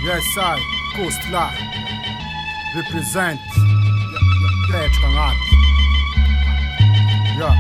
Yes, I, Coast lá, represent, Petka ANATY. Yeah.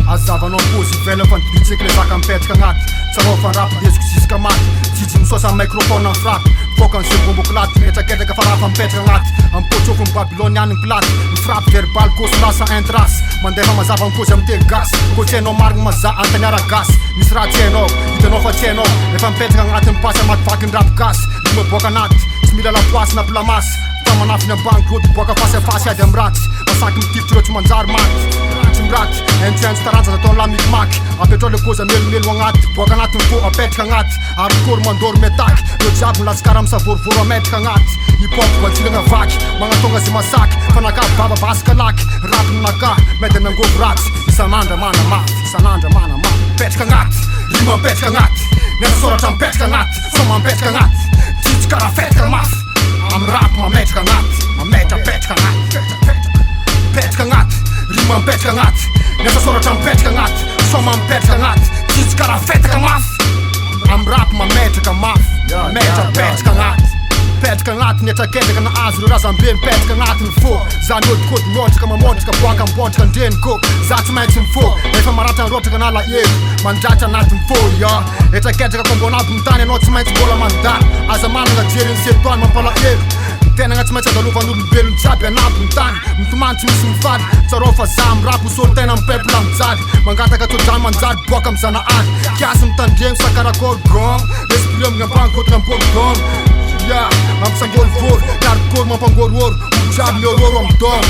Azava non pôzy velha fa nibitseky le zaka mipetraka agnaty. Tsarao fa rapy lesiko ziska maty. Jijy misosa microphone amin'ny frappy. Foka ny zebomboko laty mihetraketraka fa raha fa mipetraka agnaty. Ampotsoko ny babyloniany ny platy. Mifrappy verbal kôsy lasa intras. Mandefa mazava mikôzy amy teny gasy. Kô tsy hainao marigny maza antaniara gasy. Misy raha tsy hainao, hitanao fa tsy hainao. Efa mipetraka agnaty mipasy amaty ny rapy gasy. Ry miboaka anaty, tsy mila lapoasy na plamasy. Fa manafy ny Ambangrodo boaka fasy ady amy ratsy. Masaky mitifitry reo tsy manjary maty. Raty, entsentsy taranja zataony la mikimaky. Apetrao le koza melomelo agnaty. Boaka agnaty fô apetraka agnaty. Arikôry mandôry metaky. Reo jiaby milatsikara amy savorovoro ametraka agnaty. Hip-hop vantilagna vaky, magnatonga zy masaky. Fanakavy baba basika laky. Rapiny naka, mety nangovo ratsy. Isan'andra mana mafy, isan'andra mana mafy. Petraka agnaty, rima mipetraka agnaty. Nena soratra mipetraka agnaty, soma mipetraka agnaty. Jijy karaha fetraka mafy. Amy rap mametraka agnaty, mametra petraka agnaty. Petraka agnaty, rima mipetraka agnaty. Nesa soratra mipetraka agnaty, soma mipetraka agnaty. Jijy karaha fetaka mafy. Amy rap mametraka mafy, mametra petraka agnaty. Petraka agnaty nietraketraka na azo reo razambe mipetraka agnatiny fô. Zany odikody miôtraka mamontraka boaka mibotraka ndreniko. Za tsy maintsy mifô, efa maratra rotraka na lahelo. Mandratra anatiny fô, ya. Etraketraka kombonabo mitany anao tsy maintsy mbola mandany. Aza manana jeriny setoany mampalahelo. Tena tsy maintsy andalovan'olombelony jiaby anabo ny tany. Mitomany tsy misy mifaly. Tsarao fa za amy rap solo tena mipepla mijaly. Mangataka todrano manjary boaka amy zanahary. Kiasy mitandreny sakarakôry gong. Esprit amin'ny Ambangrodo namporodôno. Yeah, mampisangorivoro, narikôry mampangororo. Olo jiaby miororo amy dôno.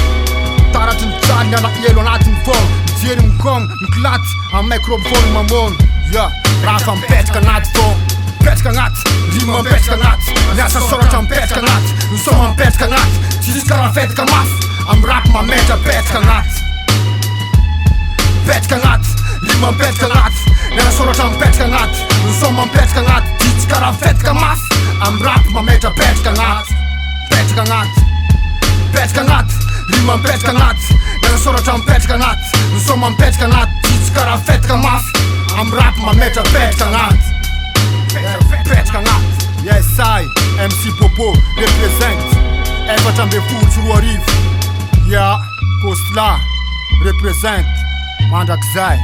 Taratry ny jaly ny alahelo anatiny fôgno. Mijery mikôgno, mikilaty amy microphone mamono. Yeah, raha fa mipetraka agnaty fôgno. Mipetraka agnaty, rima mipetraka agnaty. Miasa soratra mipetraka agnaty, misoma mipetraka agnaty. Jijy karaha fetraka mafy, amy rap mametra petraka agnaty. Mipetraka agnaty, rima mipetraka agnaty. Miasa soratra mipetraka agnaty, misoma mipetraka agnaty. Jijy karaha fetraka mafy, amy rap mametra petraka agnaty. Petraka agnaty, petraka agnaty, rima mipetraka agnaty. Miasa soratra mipetraka agnaty, misoma mipetraka agnaty. Jijy karaha fetraka mafy, amy rap mametra petraka agnaty. Petraka agnaty. Yes, I, MC Bôbôman, represent. Efatra ambe folo sy roa arivo. Yeah, Coast lá, represent. Mandrakizay.